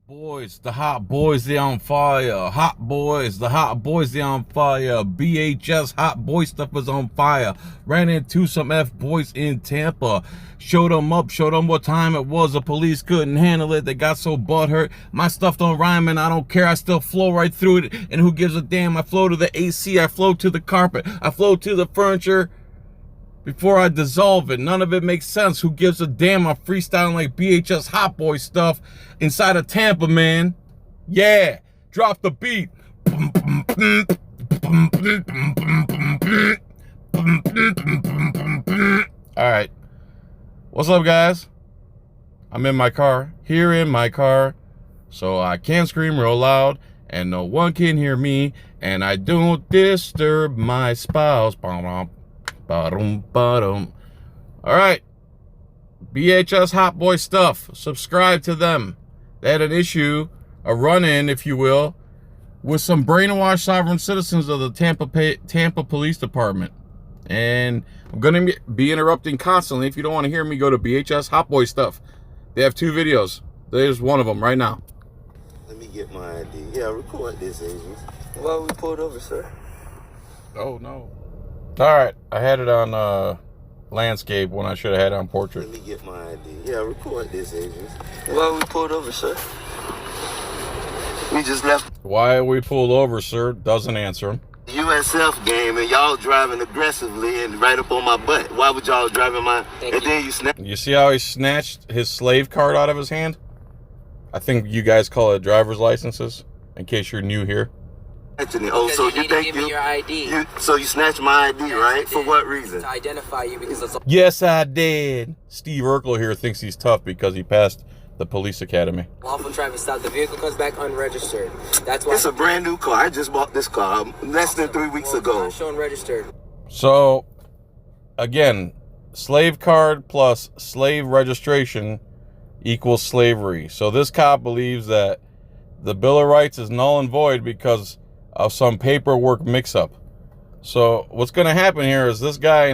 Boys, the hot boys, they on fire. Hot boys, the hot boys, they on fire. BHS hot boy stuff is on fire. Ran into some F-boys in Tampa. Showed them up, showed them what time it was. The police couldn't handle it. They got so butthurt. My stuff don't rhyme and I don't care. I still flow right through it. And who gives a damn? I flow to the AC. I flow to the carpet. I flow to the furniture. Before I dissolve it, none of it makes sense. Who gives a damn? I'm freestyling like BHS Hot Boy stuff inside of Tampa, man. Yeah, drop the beat. All right, what's up, guys? I'm in my car, here in my car, so I can't scream real loud, and no one can hear me, and I don't disturb my spouse. All right, BHS Hot Boy stuff. Subscribe to them. They had an issue, a run-in, if you will, with some brainwashed sovereign citizens of the Tampa Police Department. And I'm going to be interrupting constantly. If you don't want to hear me, go to BHS Hot Boy stuff. They have 2 videos. There's one of them right now. Let me get my ID. Yeah, record this, agent. Why we pulled over, sir? Oh, no. All right, I had it on landscape when I should have had it on portrait. Let me get my ID. Yeah, record this, agent. Why we pulled over, sir? We just left. Why we pulled over, sir? Doesn't answer him. USF game, and y'all driving aggressively and right up on my butt. Why would y'all driving my? Then you snap. You see how he snatched his slave card out of his hand? I think you guys call it driver's licenses. In case you're new here. Oh, so you think your ID. So you snatched my ID, yes, right? For what reason? To identify you, because that's all. Yes, I did. Steve Urkel here thinks he's tough because he passed the police academy. Lawful traffic stop. The vehicle comes back unregistered. That's why. It's a brand new car. I just bought this car less than 3 weeks ago. Not showing registered. So, again, slave card plus slave registration equals slavery. So this cop believes that the Bill of Rights is null and void because of some paperwork mix-up. So what's going to happen here is this guy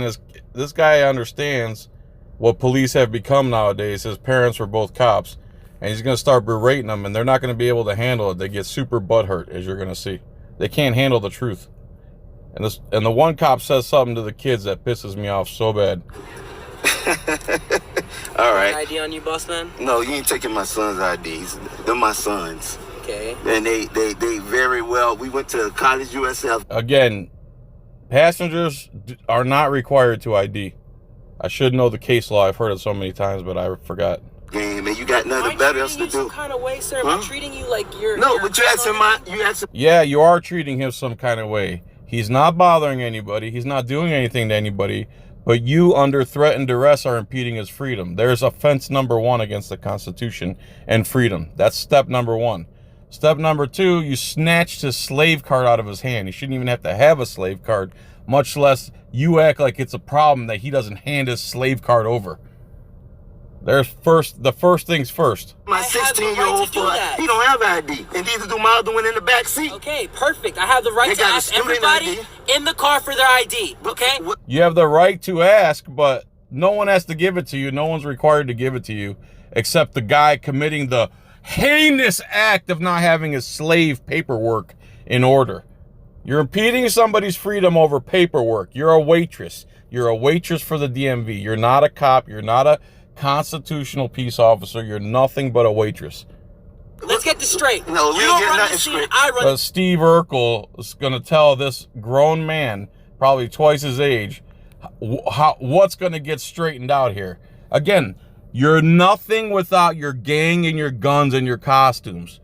understands what police have become nowadays. His parents were both cops, and he's going to start berating them, and they're not going to be able to handle it. They get super butthurt, as you're going to see. They can't handle the truth. And the one cop says something to the kids that pisses me off so bad. All right. ID on you, boss man? No, you ain't taking my son's IDs. They're my sons. Okay. And they very well. We went to college USF. Again, passengers are not required to ID. I should know the case law. I've heard it so many times, but I forgot. Game, and you got nothing better else to do. Some kind of way, sir. Am I treating you like you're? No, but you answer. Yeah, you are treating him some kind of way. He's not bothering anybody. He's not doing anything to anybody. But you, under threat and duress, are impeding his freedom. There's offense number 1 against the Constitution and freedom. That's step number 1. Step number 2, you snatched his slave card out of his hand. He shouldn't even have to have a slave card, much less you act like it's a problem that he doesn't hand his slave card over. The first things first. My 16-year-old son, he don't have ID, and neither do my other one in the back seat. Okay, perfect. I have the right to ask everybody in the car for their ID, okay? You have the right to ask, but no one has to give it to you. No one's required to give it to you, except the guy committing the heinous act of not having his slave paperwork in order. You're impeding somebody's freedom over paperwork. You're a waitress. You're a waitress for the DMV. You're not a cop. You're not a constitutional peace officer. You're nothing but a waitress. Let's get this straight. No, you don't run the scene. I run. Steve Urkel is going to tell this grown man, probably twice his age, what's going to get straightened out here. Again, you're nothing without your gang and your guns and your costumes,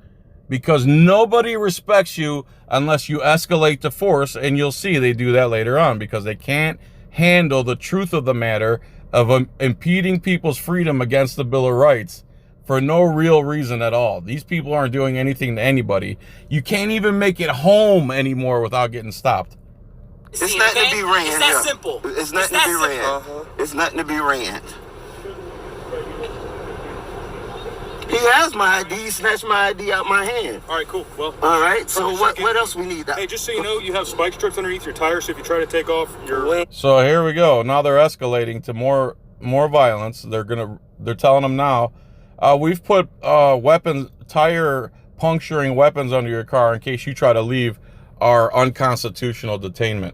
because nobody respects you unless you escalate to force, and you'll see they do that later on because they can't handle the truth of the matter of impeding people's freedom against the Bill of Rights for no real reason at all. These people aren't doing anything to anybody. You can't even make it home anymore without getting stopped. It's nothing to be ran. It's that simple. It's nothing to be ran. It's nothing to be ran. He has my ID. He snatched my ID out my hand. All right, cool. Well, all right. So what else we need? Hey, just so you know, you have spike strips underneath your tires. So if you try to take off your... So here we go. Now they're escalating to more violence. They're telling them now, we've put weapons, tire puncturing weapons under your car in case you try to leave our unconstitutional detainment.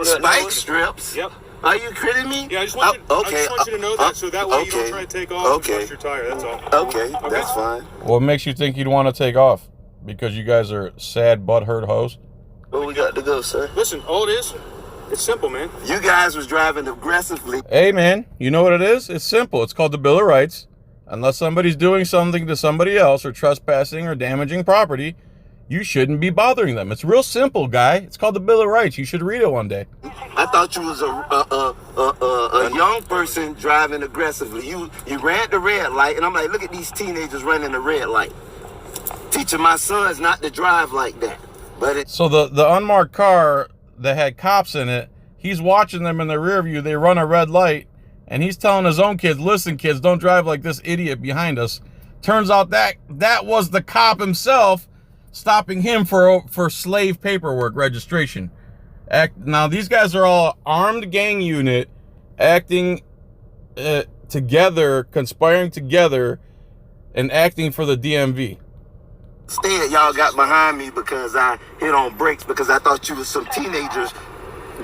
Spike strips? Yep. Are you kidding me? Yeah, I just want you to know that, so that way you don't try to take off and bust your tire. That's all. Okay, that's fine. What makes you think you'd want to take off? Because you guys are sad, butthurt hoes? Where we got to go, sir? Listen, all it is, it's simple, man. You guys was driving aggressively. Hey, man, you know what it is? It's simple. It's called the Bill of Rights. Unless somebody's doing something to somebody else or trespassing or damaging property, you shouldn't be bothering them. It's real simple, guy. It's called the Bill of Rights. You should read it one day. I thought you was a young person driving aggressively. You ran the red light, and I'm like, look at these teenagers running the red light. Teaching my sons not to drive like that. But So the unmarked car that had cops in it, he's watching them in the rear view. They run a red light, and he's telling his own kids, listen, kids, don't drive like this idiot behind us. Turns out that was the cop himself stopping him for slave paperwork registration. Now, these guys are all armed gang unit acting together, conspiring together, and acting for the DMV. instead, y'all got behind me because I hit on brakes because I thought you was some teenagers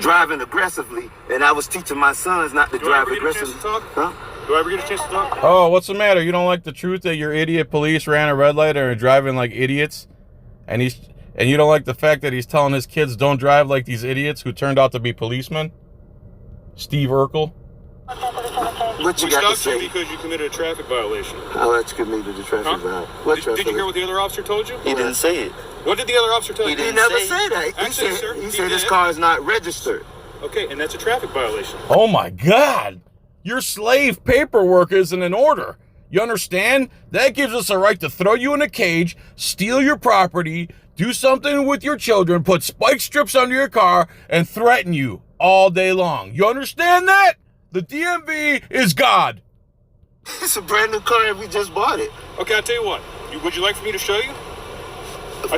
driving aggressively, and I was teaching my sons not to drive aggressively. Huh? Do I ever get a chance to talk? Oh, what's the matter? You don't like the truth that your idiot police ran a red light and are driving like idiots? And you don't like the fact that he's telling his kids don't drive like these idiots who turned out to be policemen? Steve Urkel? What you We got to stopped you say? because you committed a traffic violation. How much committed the traffic violation? What traffic? Did you hear what the other officer told you? He didn't say it. What did the other officer tell you? He never said that. Actually, sir, He he said his did. car is not registered. Okay, and that's a traffic violation. Oh my God! Your slave paperwork isn't in order. You understand? That gives us a right to throw you in a cage, steal your property, do something with your children, put spike strips under your car, and threaten you all day long. You understand that? The DMV is God. It's a brand new car and we just bought it. Okay, I'll tell you what. Would you like for me to show you?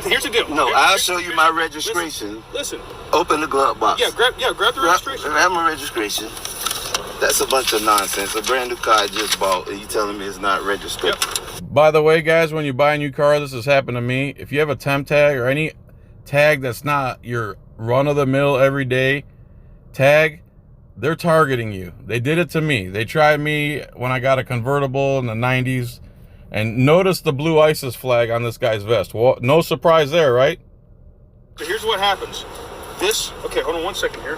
Here's the deal. No, I'll show you my registration. Listen. Open the glove box. Yeah, grab the registration. Grab my registration. That's a bunch of nonsense. A brand new car I just bought, and you telling me it's not registered. Yep. By the way, guys, when you buy a new car, this has happened to me. If you have a temp tag or any tag that's not your run-of-the-mill everyday tag, they're targeting you. They did it to me. They tried me when I got a convertible in the 90s. And notice the blue ISIS flag on this guy's vest. Well, no surprise there, right? So here's what happens. Okay, hold on 1 second here.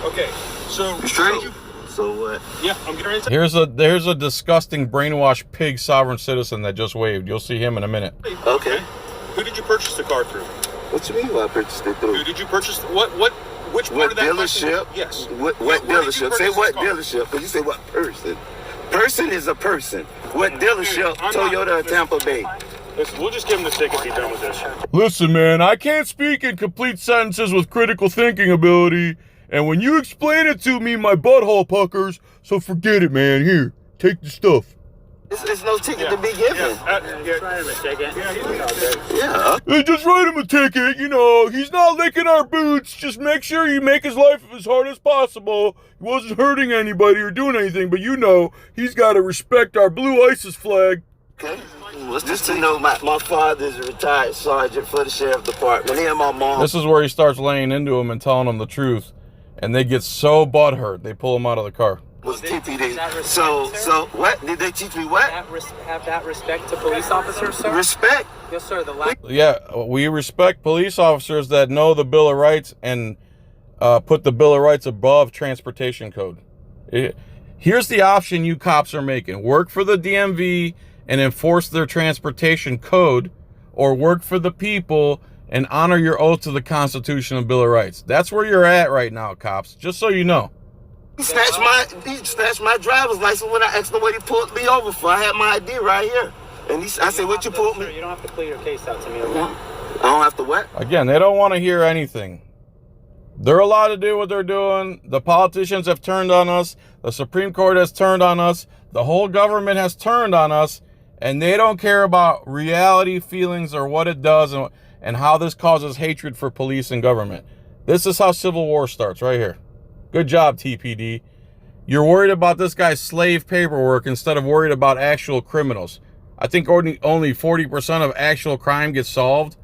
Okay, so... You straight? So what? Yeah, I'm getting ready to... Here's a disgusting brainwashed pig sovereign citizen that just waved. You'll see him in a minute. Okay. Who did you purchase the car through? What you mean I purchased it through? Who did you purchase... Which part What of that dealership? Yes. What Where did you dealership? Say purchase what this car? dealership? Because you say what person. Person is a person. What dealership? I'm not- Toyota of Tampa Bay. Listen, we'll just give him the ticket and be done with this. Listen, man, I can't speak in complete sentences with critical thinking ability. And when you explain it to me, my butthole puckers. So forget it, man. Here, take the stuff. There's no ticket to be given. Yeah. Hey, just write him a ticket, you know. He's not licking our boots. Just make sure you make his life as hard as possible. He wasn't hurting anybody or doing anything, but you know, he's got to respect our blue ISIS flag. Okay. Well, just to know, my father's a retired sergeant for the sheriff department. He and my mom. This is where he starts laying into him and telling him the truth. And they get so butthurt, they pull him out of the car. Was TPD. So what? Did they teach me what? Have that respect to police officers, sir? Respect. Yes, sir. Yeah, we respect police officers that know the Bill of Rights and put the Bill of Rights above transportation code. Here's the option you cops are making. Work for the DMV and enforce their transportation code, or work for the people and honor your oath to the Constitution and Bill of Rights. That's where you're at right now, cops, just so you know. He snatched my driver's license when I asked him what he pulled me over for. I had my ID right here. And I said, what you pulled me? You don't have to plead your case out to me, okay? I don't have to what? Again, they don't want to hear anything. They're allowed to do what they're doing. The politicians have turned on us. The Supreme Court has turned on us. The whole government has turned on us. And they don't care about reality, feelings, or what it does and how this causes hatred for police and government. This is how civil war starts right here. Good job, TPD. You're worried about this guy's slave paperwork instead of worried about actual criminals. I think only 40% of actual crime gets solved.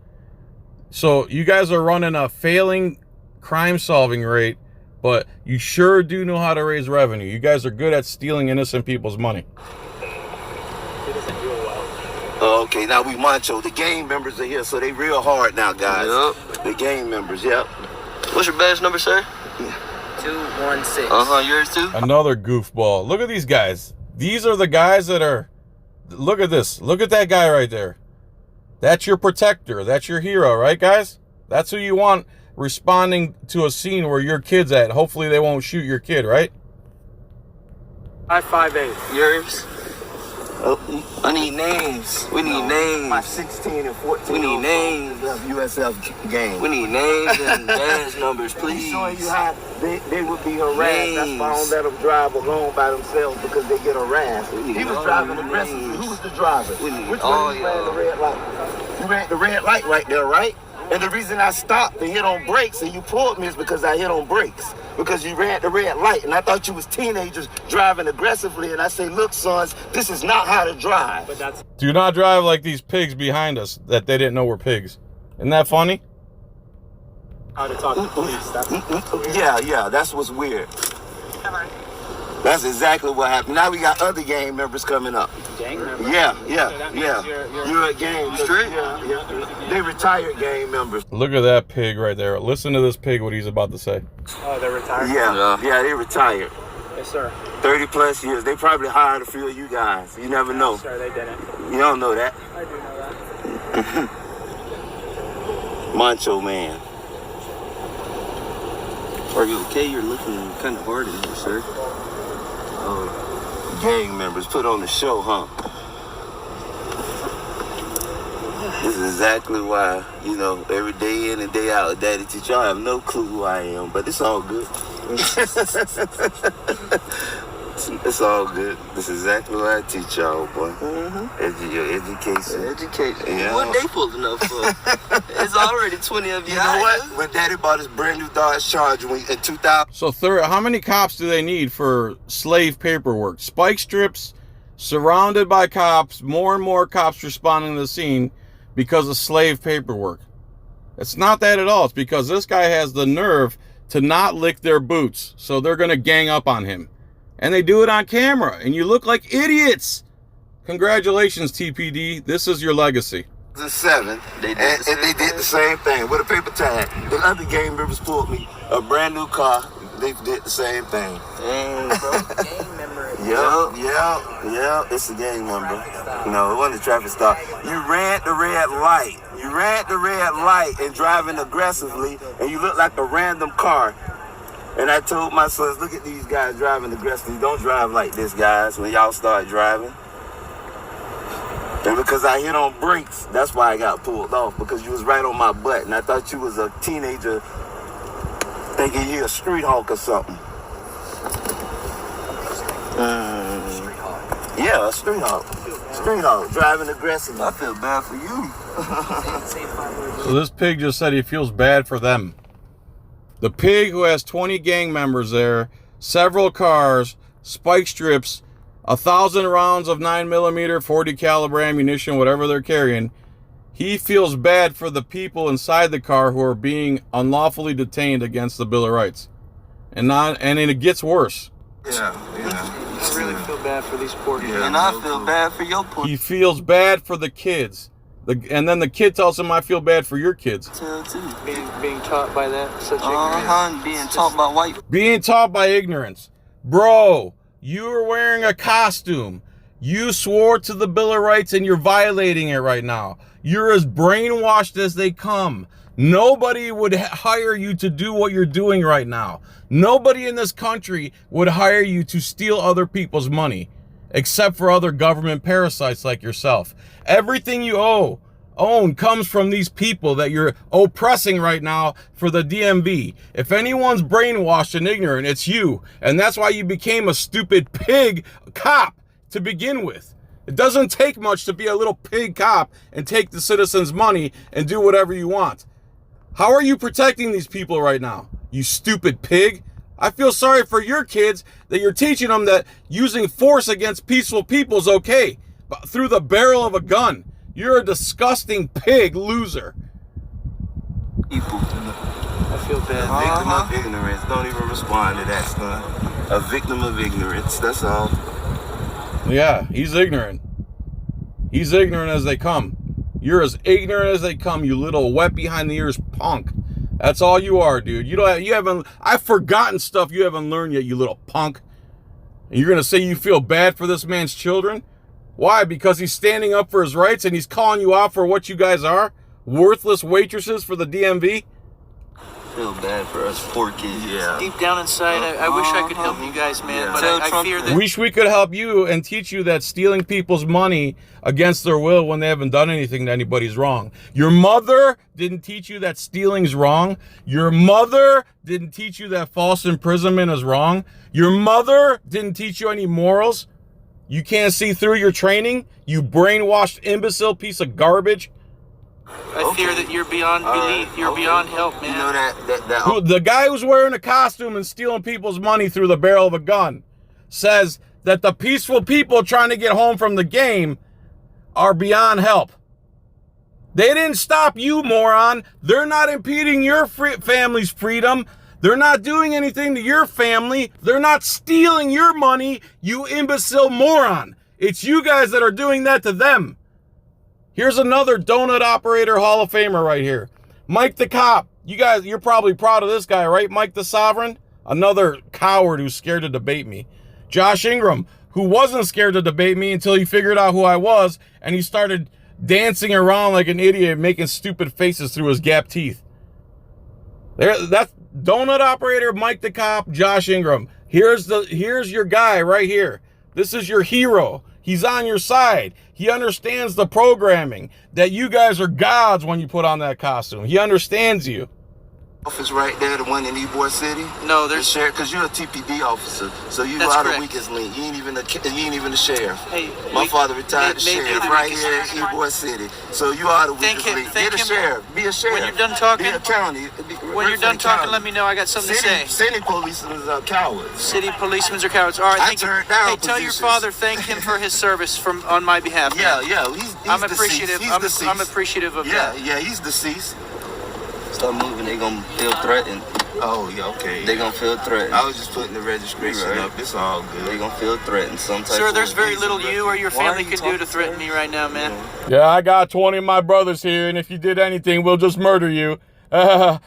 So you guys are running a failing crime solving rate, but you sure do know how to raise revenue. You guys are good at stealing innocent people's money. Okay, now we macho. The gang members are here, so they real hard now, guys. Yep. The gang members, yep. What's your badge number, sir? 216. Yours too? Another goofball. Look at these guys. These are the guys that are... Look at this. Look at that guy right there. That's your protector. That's your hero, right, guys? That's who you want responding to a scene where your kid's at. Hopefully they won't shoot your kid, right? 558. Yours? I need names. We need names. My 16 and 14. We need names. USF gang. We need names and badge numbers, please. Showing you how they would be harassed. That's why I don't let them drive alone by themselves, because they get harassed. He was driving aggressively. Who was the driver? Which one ran the red light? You ran the red light right there, right? And the reason I stopped and hit on brakes and you pulled me is because I hit on brakes. Because you ran the red light, and I thought you was teenagers driving aggressively, and I say, look, sons, this is not how to drive. Do not drive like these pigs behind us that they didn't know were pigs. Isn't that funny? How to talk to police. That's Yeah, that's what's weird. That's exactly what happened. Now we got other gang members coming up. gang members? Yeah. You're a gang straight? Yeah. They retired gang members. Look at that pig right there. Listen to this pig, what he's about to say. Oh, they're retired? Yeah, they retired. Yes, sir. 30 plus years. They probably hired a few of you guys. You never know. Sir, they didn't. You don't know that. I do know that. Macho man. Are you okay? You're looking kind of hard in here, sir. Gang members put on the show, huh? This is exactly why, every day in and day out, Daddy teach y'all have no clue who I am, but it's all good. It's all good. This is exactly what I teach y'all, boy. Your education. Education. Yeah. What they pulling up for? It's already 20 of you. You know what? When Daddy bought his brand new Dodge Charger in 2000. So how many cops do they need for slave paperwork? Spike strips, surrounded by cops, more and more cops responding to the scene because of slave paperwork. It's not that at all. It's because this guy has the nerve to not lick their boots. So they're going to gang up on him. And they do it on camera. And you look like idiots. Congratulations, TPD. This is your legacy. 2007, they did the same thing with a paper tag. The other gang members pulled me a brand new car. They did the same thing. Dang, bro. Gang member. Yeah. It's a gang member. No, it wasn't a traffic stop. You ran the red light. And driving aggressively, and you look like a random car. And I told my sons, look at these guys driving aggressively. Don't drive like this, guys, when y'all start driving. And because I hit on brakes, that's why I got pulled off, because you was right on my butt. And I thought you was a teenager thinking you a street hawk or something. Yeah, a street hawk. Driving aggressively. I feel bad for you. So this pig just said he feels bad for them. The pig who has 20 gang members there, several cars, spike strips, 1,000 rounds of 9mm, 40 caliber ammunition, whatever they're carrying. He feels bad for the people inside the car who are being unlawfully detained against the Bill of Rights. And it gets worse. Yeah. I really feel bad for these poor kids. And I feel bad for your poor He feels bad for the kids. And then the kid tells him, I feel bad for your kids. too. Being taught by that, such Being taught by white. Being taught by ignorance. Bro, you are wearing a costume. You swore to the Bill of Rights and you're violating it right now. You're as brainwashed as they come. Nobody would hire you to do what you're doing right now. Nobody in this country would hire you to steal other people's money, except for other government parasites like yourself. Everything you own comes from these people that you're oppressing right now for the DMV. If anyone's brainwashed and ignorant, it's you. And that's why you became a stupid pig cop to begin with. It doesn't take much to be a little pig cop and take the citizens' money and do whatever you want. How are you protecting these people right now? You stupid pig. I feel sorry for your kids that you're teaching them that using force against peaceful people is okay, but through the barrel of a gun. You're a disgusting pig loser. People. I feel bad. A victim of ignorance. Don't even respond to that, son. A victim of ignorance. That's all. Yeah, he's ignorant. He's ignorant as they come. You're as ignorant as they come, you little wet behind the ears punk. That's all you are, dude. You haven't. I've forgotten stuff you haven't learned yet, you little punk. And you're gonna say you feel bad for this man's children? Why? Because he's standing up for his rights and he's calling you out for what you guys are? Worthless waitresses for the DMV? Feel bad for us poor kids. Yeah. Deep down inside, I wish I could help you guys, man, but I fear that... Wish we could help you and teach you that stealing people's money against their will when they haven't done anything to anybody's wrong. Your mother didn't teach you that stealing's wrong. Your mother didn't teach you that false imprisonment is wrong. Your mother didn't teach you any morals. You can't see through your training, you brainwashed imbecile piece of garbage. I fear that you're beyond belief. You're beyond help, man. You know that The guy who's wearing a costume and stealing people's money through the barrel of a gun says that the peaceful people trying to get home from the game are beyond help. They didn't stop you, moron. They're not impeding your family's freedom. They're not doing anything to your family. They're not stealing your money, you imbecile moron. It's you guys that are doing that to them. Here's another donut operator Hall of Famer right here. Mike the Cop. You guys, you're probably proud of this guy, right? Mike the Sovereign. Another coward who's scared to debate me. Josh Ingram, who wasn't scared to debate me until he figured out who I was, and he started dancing around like an idiot, making stupid faces through his gap teeth. That's donut operator Mike the Cop, Josh Ingram. Here's your guy right here. This is your hero. He's on your side. He understands the programming, that you guys are gods when you put on that costume. He understands you. office right there, the one in Ybor City? No, there's sheriff, because you're a TPD officer, so you That's are correct. the weakest link. You ain't even the sheriff. Hey, My father retired the maybe sheriff the right weakest here in Ybor City, so you are the weakest link. thank Be a him. sheriff. Be a sheriff. When you're done talking, be a county. when you're done talking, let me know. I got something to say. City policemen are cowards. City policemen are cowards. All right, I thank you. turned down Hey, tell your positions. father thank him for his service on my behalf. Yeah, man. yeah. He's I'm deceased. appreciative. He's I'm deceased. appreciative of that. Yeah, he's deceased. Start moving, they gonna feel threatened. Oh, yeah, okay. They gonna feel threatened. I was just putting the registration Right. up. It's all They good. gonna feel threatened. Some type Sir, of there's very way. little you or your Why are family you can do talking to threaten me right now, man. Yeah, I got 20 of my brothers here, and if you did anything, we'll just murder you. Look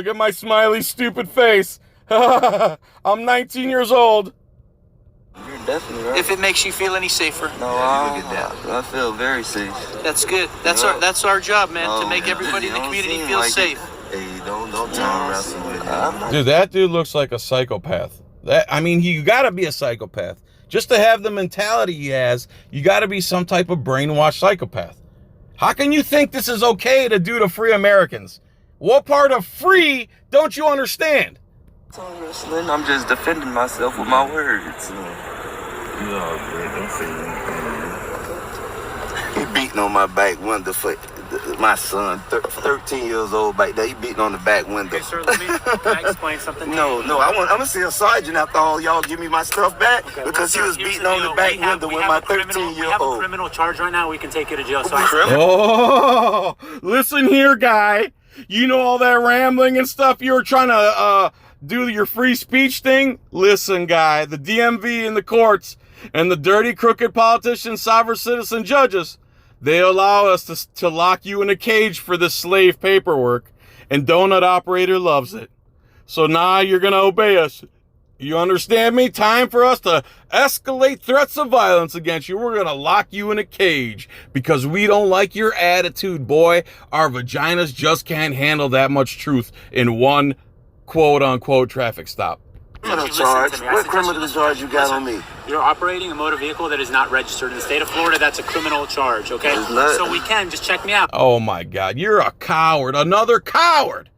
at my smiley, stupid face. I'm 19 years old. You're definitely right. If it makes you feel any safer, No, look at that. I feel very safe. that's good. That's our job, man, to make everybody in the You don't community seem feel like safe. Hey, don't tongue wrestle with him. Dude, that dude looks like a psychopath. You gotta be a psychopath. Just to have the mentality he has, you gotta be some type of brainwashed psychopath. How can you think this is okay to do to free Americans? What part of free don't you understand? Tongue wrestling. I'm just defending myself with my words. You all good. Don't say anything. He beating on my back window for my son, 13 years old back there. He beating on the back window. Okay, sir, can I explain something? No, I'm gonna see a sergeant after all y'all give me my stuff back because he was beating on the back window with my 13-year-old. We have a criminal charge right now. We can take you to jail. So Oh, listen here, guy. You know all that rambling and stuff you were trying to do your free speech thing? Listen, guy, the DMV and the courts and the dirty, crooked politicians, sovereign citizen judges, they allow us to lock you in a cage for this slave paperwork, and Donut Operator loves it. So now you're going to obey us. You understand me? Time for us to escalate threats of violence against you. We're going to lock you in a cage because we don't like your attitude, boy. Our vaginas just can't handle that much truth in one quote-unquote traffic stop. Criminal charge? What criminal charge you got on me? you're operating a motor vehicle that is not registered in the state of Florida. That's a criminal charge. Okay, so we can just check me out. Oh my God, you're a coward. Another coward.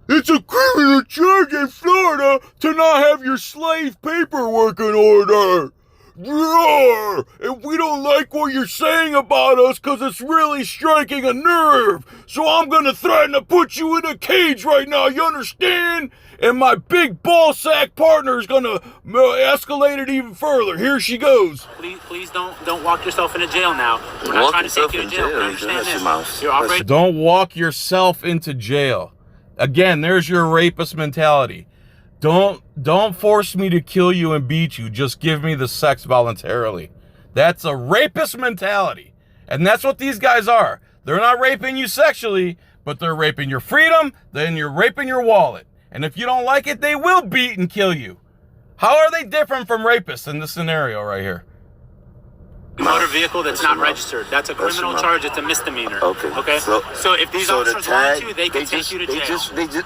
It's a criminal charge in Florida to not have your slave paperwork in order. "Roar! And we don't like what you're saying about us because it's really striking a nerve. So I'm going to threaten to put you in a cage right now, you understand? And my big ball sack partner is going to escalate it even further. Here she goes." Please don't walk yourself into jail now. We're not trying to take you to jail. Understand this. You're operating. Don't walk yourself into jail. Again, there's your rapist mentality. Don't force me to kill you and beat you. Just give me the sex voluntarily. That's a rapist mentality. And that's what these guys are. They're not raping you sexually, but they're raping your freedom, then you're raping your wallet. And if you don't like it, they will beat and kill you. How are they different from rapists in this scenario right here? Motor vehicle that's not registered. That's a criminal charge. It's a misdemeanor. Okay. So if these officers want to, they can take you to jail.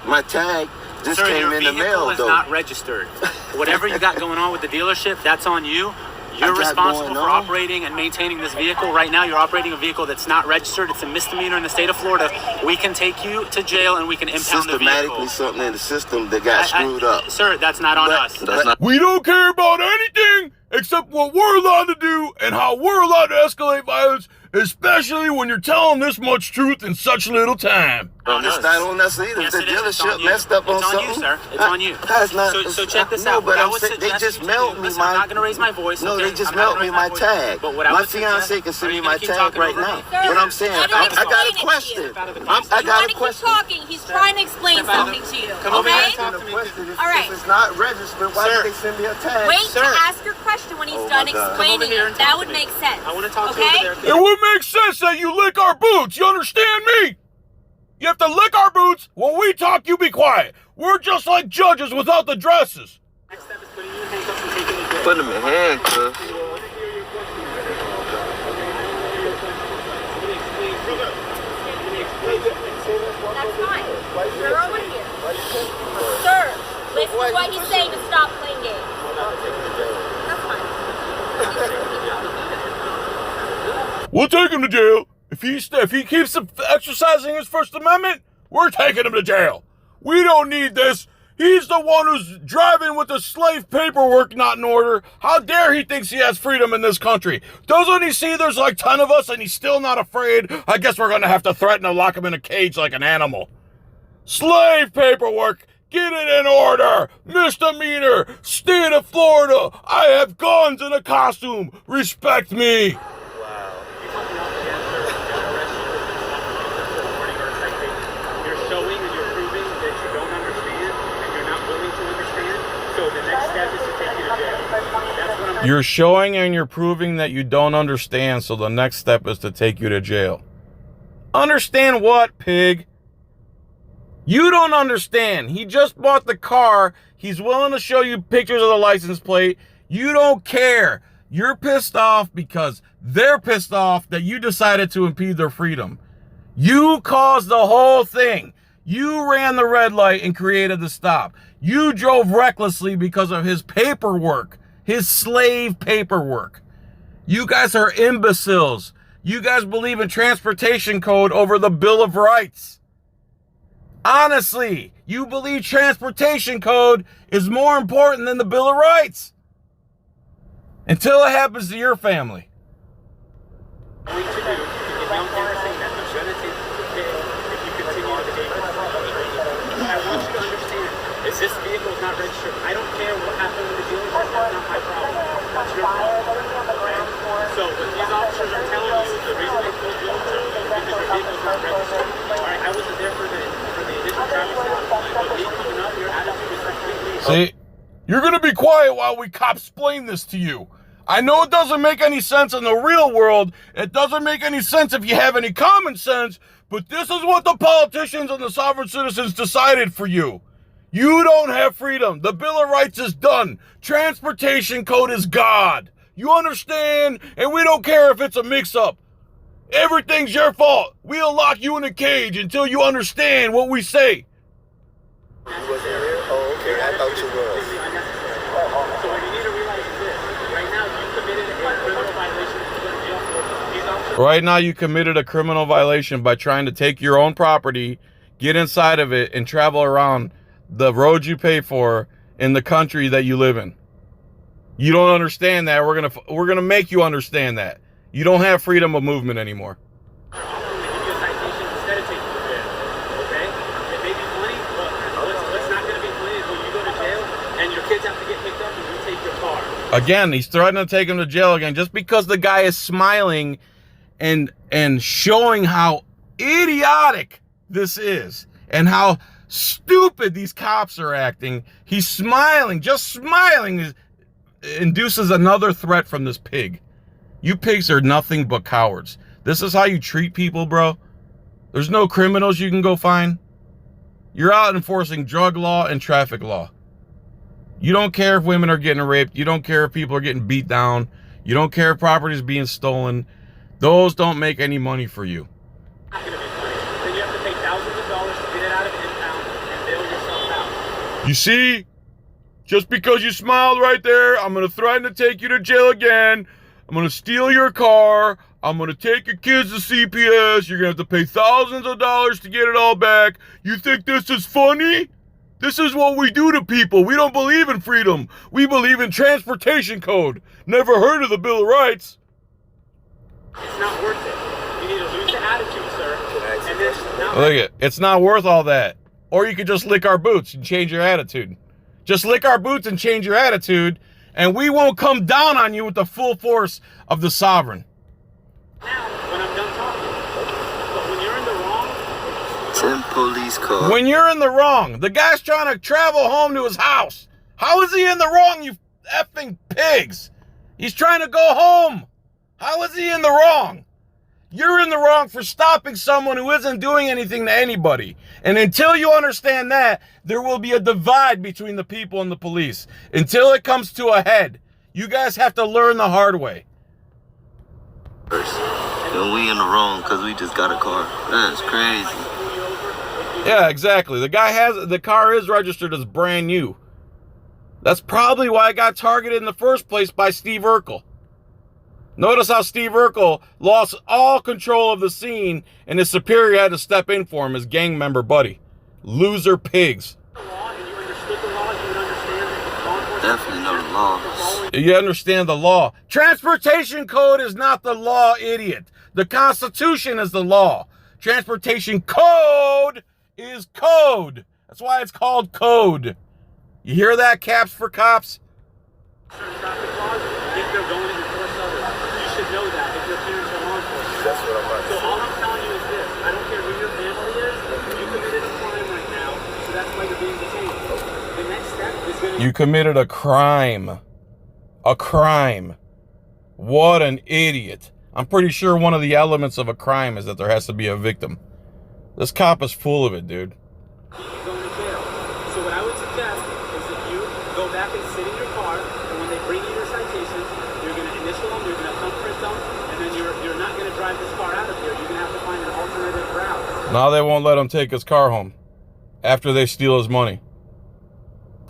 My tag just Sir, came in the mail, your vehicle is not registered. Whatever you got going on with the dealership, that's on you. You're responsible for operating and maintaining this vehicle. Right now, you're operating a vehicle that's not registered. It's a misdemeanor in the state of Florida. We can take you to jail and we can impound the vehicle. Systematically something in the system that got screwed up. Sir, that's not on us. We don't care about anything except what we're allowed to do and how we're allowed to escalate violence, especially when you're telling this much truth in such little time. It's not on us either. Yes, the dealership messed up on something. It's on you, sir. It's on you. That's not, so check this out. But I would suggest they just mailed me I'm not going to raise my voice. No, they just mailed me my tag. My fiance can send me my tag right now. But I'm saying, I got a question. I got a question. Talking. He's trying to explain something to you. Come over here and talk to me. All right. If it's not registered, why did they send me a tag? Wait to ask your question when he's done explaining it. That would make sense. I want to talk to you over there. It would make sense that you lick our boots. You understand me? You have to lick our boots. When we talk, you be quiet. We're just like judges without the dresses. Next step is putting you in handcuffs and taking you to jail. Put him in handcuffs. That's fine. You're over here. Sir, listen to what he's saying to stop playing games. That's fine. We'll take him to jail. If he keeps exercising his First Amendment, we're taking him to jail. We don't need this. He's the one who's driving with the slave paperwork not in order. How dare he thinks he has freedom in this country? Doesn't he see there's like 10 of us and he's still not afraid? I guess we're going to have to threaten to lock him in a cage like an animal. Slave paperwork. Get it in order. Misdemeanor. State of Florida. I have guns and a costume. Respect me. You're showing and you're proving that you don't understand, so the next step is to take you to jail. Understand what, pig? You don't understand. He just bought the car. He's willing to show you pictures of the license plate. You don't care. You're pissed off because they're pissed off that you decided to impede their freedom. You caused the whole thing. You ran the red light and created the stop. You drove recklessly because of his paperwork. His slave paperwork. You guys are imbeciles. You guys believe in transportation code over the Bill of Rights. Honestly, you believe transportation code is more important than the Bill of Rights. Until it happens to your family. This vehicle is not registered. I don't care what happened with the dealership. That's not my problem. That's your problem. Okay? So what these officers are telling you, the reason they pulled you over is because your vehicle is not registered. All right, I wasn't there for the initial traffic stop, but me coming up, your attitude is completely. See, you're gonna be quiet while we cops explain this to you. I know it doesn't make any sense in the real world. It doesn't make any sense if you have any common sense. But this is what the politicians and the sovereign citizens decided for you. You don't have freedom. The Bill of Rights is done. Transportation code is God. You understand? And we don't care if it's a mix-up. Everything's your fault. We'll lock you in a cage until you understand what we say. Oh, okay. I thought you were. So what you need to realize is this. Right now, you committed a criminal violation to go to jail for. These officers. Right now, you committed a criminal violation by trying to take your own property, get inside of it, and travel around the road you pay for in the country that you live in. You don't understand that. We're gonna make you understand that. You don't have freedom of movement anymore. I'm going to give you a citation instead of taking you to jail. Okay? It may be plenty, but what's not going to be plenty is when you go to jail and your kids have to get picked up and you take your car. Again, he's threatening to take him to jail again just because the guy is smiling and showing how idiotic this is and how stupid these cops are acting. He's smiling, just smiling induces another threat from this pig. You pigs are nothing but cowards. This is how you treat people, bro. There's no criminals you can go find. You're out enforcing drug law and traffic law. You don't care if women are getting raped. You don't care if people are getting beat down. You don't care if property is being stolen. Those don't make any money for you. Not going to be plenty. Then you have to pay thousands of dollars to get it out of impound and bail yourself out. You see? Just because you smiled right there, I'm going to threaten to take you to jail again. I'm going to steal your car. I'm going to take your kids to CPS. You're going to have to pay thousands of dollars to get it all back. You think this is funny? This is what we do to people. We don't believe in freedom. We believe in transportation code. Never heard of the Bill of Rights. It's not worth it. You need to lose the attitude, sir. And this now. Look at it. It's not worth all that. Or you could just lick our boots and change your attitude. Just lick our boots and change your attitude, and we won't come down on you with the full force of the sovereign. Now, when I'm done talking. But when you're in the wrong, 10 police cars. When you're in the wrong, the guy's trying to travel home to his house. How is he in the wrong, you effing pigs? He's trying to go home. How is he in the wrong? You're in the wrong for stopping someone who isn't doing anything to anybody. And until you understand that, there will be a divide between the people and the police. Until it comes to a head. You guys have to learn the hard way. And we in the wrong because we just got a car. That's crazy. Yeah, exactly. The car is registered as brand new. That's probably why I got targeted in the first place by Steve Urkel. Notice how Steve Urkel lost all control of the scene and his superior had to step in for him, his gang member buddy. Loser pigs. Definitely know the law. You understand the law. Transportation code is not the law, idiot. The Constitution is the law. Transportation code is code. That's why it's called code. You hear that, caps for cops? Know that if your parents are law enforcement. That's what I'm about to say. So all I'm telling you is this. I don't care who your family is. You committed a crime right now, so that's why you're being detained. The next step is going to... You committed a crime. A crime. What an idiot. I'm pretty sure one of the elements of a crime is that there has to be a victim. This cop is full of it, dude. You're going to jail. So what I would suggest is that you go back and sit in your car, and when they bring you your citations, you're going to initial them, you're going to thumbprint them, and then you're not going to drive this car out of here. You're going to have to find an alternative route. Now they won't let him take his car home after they steal his money.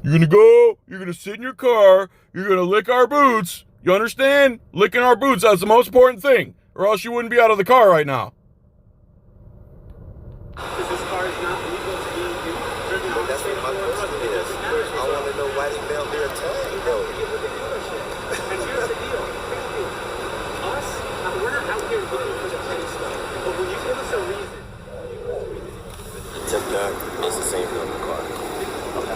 You're going to go, you're going to sit in your car, you're going to lick our boots. You understand? Licking our boots, that's the most important thing. Or else you wouldn't be out of the car right now. Because this car is not legal to be driven on the state of Florida. It doesn't matter. I want to know why he mailed me a tag, though. And here's the deal. Us, we're not out here looking for the petty stuff. But when you give us a reason, the tip jar is the same for the car.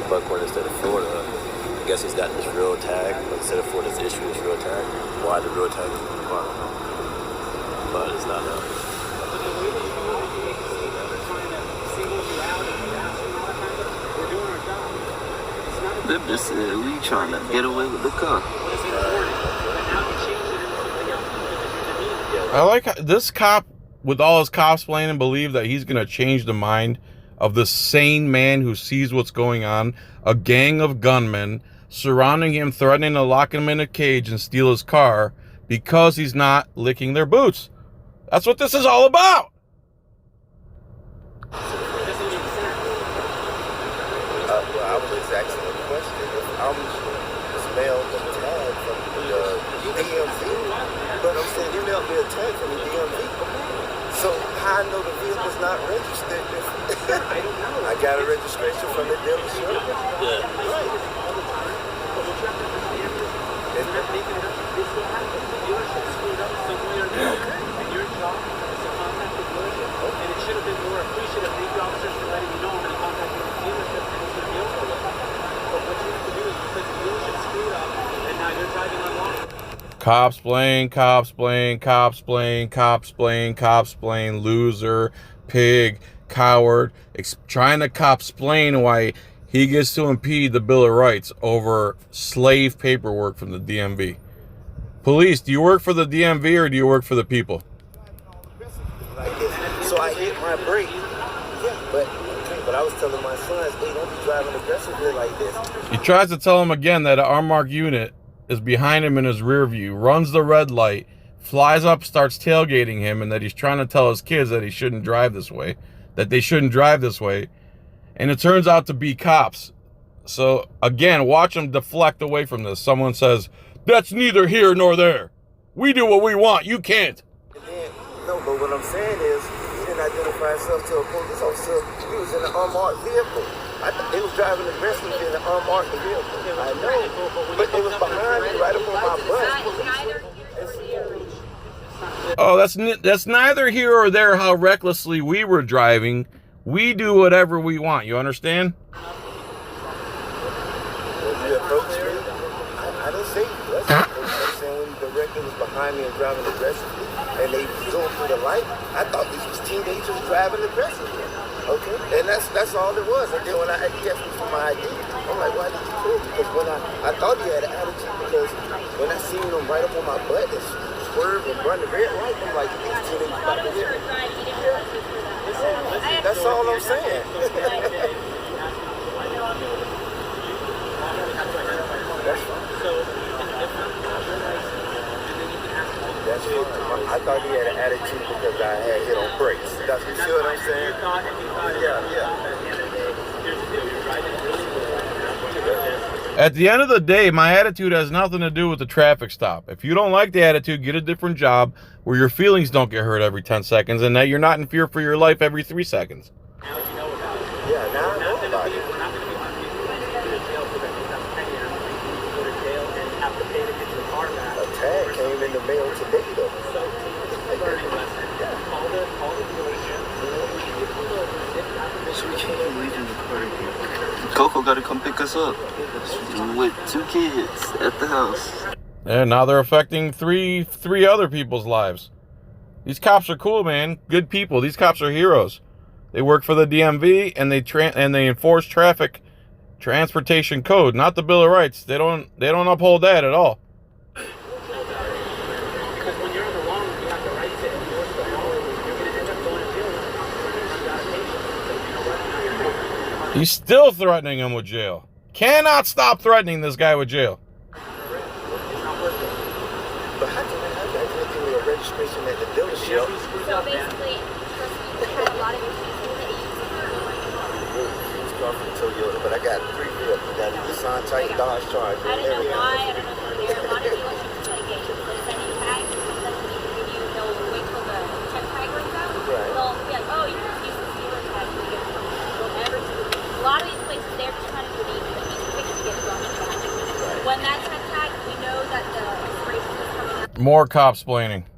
But according to Florida, I guess he's got this real tag, but instead of Florida's issue this real tag, why the real tag is in the car? But it's not a... Them just said we trying to get away with the car. I like how this cop, with all his cosplaying, believe that he's going to change the mind of this sane man who sees what's going on. A gang of gunmen surrounding him, threatening to lock him in a cage and steal his car because he's not licking their boots. That's what this is all about. I was just asking a question. If I'm mailed a tag from the DMV, but I'm saying you mailed me a tag from the DMV. So how I know the vehicle's not registered? I got a registration from the dealership. Yeah. Right. If Cops playing, cops playing, cops playing, cops playing, cops playing, loser, pig, coward, trying to cop-splain why he gets to impede the Bill of Rights over slave paperwork from the DMV. Police, do you work for the DMV or do you work for the people? So I hit my brake. Yeah, but I was telling my sons, hey, don't be driving aggressively like this. He tries to tell him again that an unmarked unit is behind him in his rear view, runs the red light, flies up, starts tailgating him, and that he's trying to tell his kids that he shouldn't drive this way, that they shouldn't drive this way. And it turns out to be cops. So again, watch him deflect away from this. Someone says, that's neither here nor there. We do what we want. You can't. And then, no, but what I'm saying is, he didn't identify himself to a police officer. He was in an unmarked vehicle. They was driving aggressively in an unmarked vehicle. I know, but it was behind me, right up on my bus. Oh, that's neither here or there how recklessly we were driving. We do whatever we want. You understand? When you approached me, I didn't say you. I'm saying when you directly was behind me and driving aggressively, and they zoomed through the light, I thought these was teenagers driving aggressively. Okay, and that's all it was. And then when he asked me for my ID, I'm like, why did you pull me? Because when I thought he had an attitude, because when I seen him right up on my butt and swerve and run the red light, I'm like, these teenagers about to hit me. That's all I'm saying. That's fine. I thought he had an attitude because I had hit on brakes. That's, you see what I'm saying? Yeah. At the end of the day, my attitude has nothing to do with the traffic stop. If you don't like the attitude, get a different job where your feelings don't get hurt every 10 seconds and that you're not in fear for your life every 3 seconds. Yeah, now I know about it. A tag came in the mail today, though. Coco gotta come pick us up with 2 kids at the house. And now they're affecting three other people's lives. These cops are cool, man. Good people. These cops are heroes. They work for the DMV and they enforce transportation code, not the Bill of Rights. They don't uphold that at all. He's still threatening him with jail. Cannot stop threatening this guy with jail. But how can I give you a registration at the dealership? So basically, we had a lot of issues with the It's car from Toyota, but I got 3 vehicles. I got a Nissan Titan, Dodge Charger. I don't know why. I don't know if there are a lot of dealerships like it. They're sending tags, and then they'll wait till the check tag runs out. Right. They'll be like, oh, you can use this dealer tag. You get whatever. A lot of these places, they're just trying to do the easy fix to get going. When that check tag, we know that the expiration is coming up. More cops-splaining. The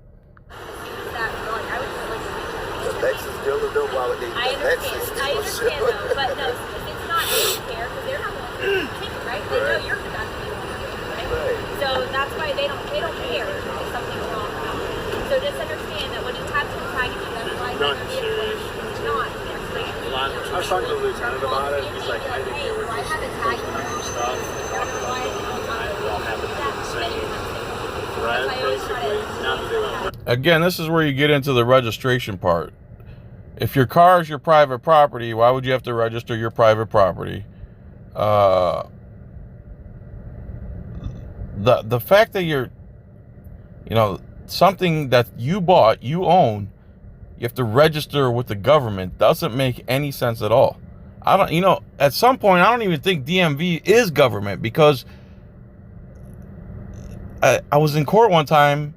Lexus dealer, though, why would they? I understand though, but no, it's not they don't care because they're not going to take it, right? They know you're the guy who's doing it, right? So that's why they don't care if something's wrong about it. So just understand that when you have to tag and you don't like it, it's not. I was talking to the lieutenant about it. He's like, I think they were just doing stuff, walking around the night, we all happened to do the same thread, basically. Not that they were. Again, this is where you get into the registration part. If your car is your private property, why would you have to register your private property? The fact that you're, something that you bought, you own, you have to register with the government doesn't make any sense at all. At some point, I don't even think DMV is government because I was in court one time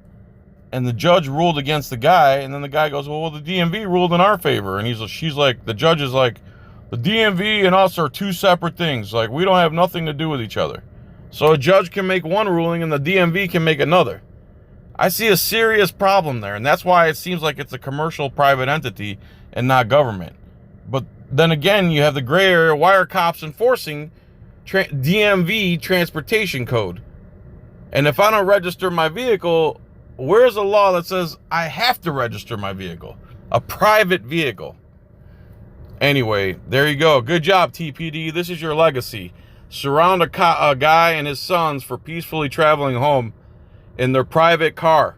and the judge ruled against the guy, and then the guy goes, well, the DMV ruled in our favor. And the judge is like, the DMV and us are 2 separate things. Like, we don't have nothing to do with each other. So a judge can make one ruling and the DMV can make another. I see a serious problem there, and that's why it seems like it's a commercial private entity and not government. But then again, you have the gray area. Why are cops enforcing DMV transportation code? And if I don't register my vehicle, where's a law that says I have to register my vehicle? A private vehicle. Anyway, there you go. Good job, TPD. This is your legacy. Surround a guy and his sons for peacefully traveling home in their private car.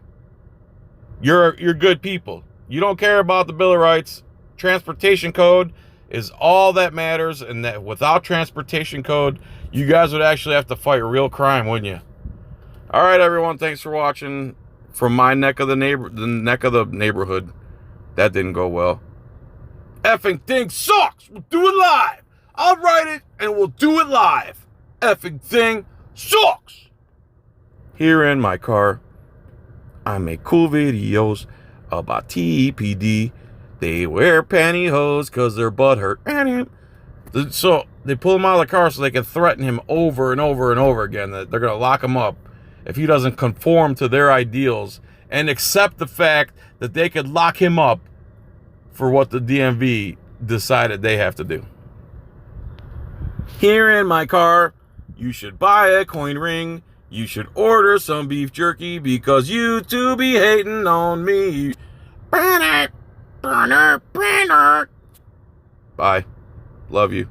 You're good people. You don't care about the Bill of Rights. Transportation code is all that matters, and that without transportation code, you guys would actually have to fight real crime, wouldn't you? All right, everyone. Thanks for watching from my neck of the neighborhood. That didn't go well. Effing thing sucks. We'll do it live. I'll write it and we'll do it live. Effing thing sucks. Here in my car, I make cool videos about TPD. They wear pantyhose because their butt hurt. So they pull him out of the car so they can threaten him over and over and over again that they're going to lock him up if he doesn't conform to their ideals and accept the fact that they could lock him up for what the DMV decided they have to do. Here in my car, you should buy a coin ring. You should order some beef jerky because you two be hating on me. Bye. Love you.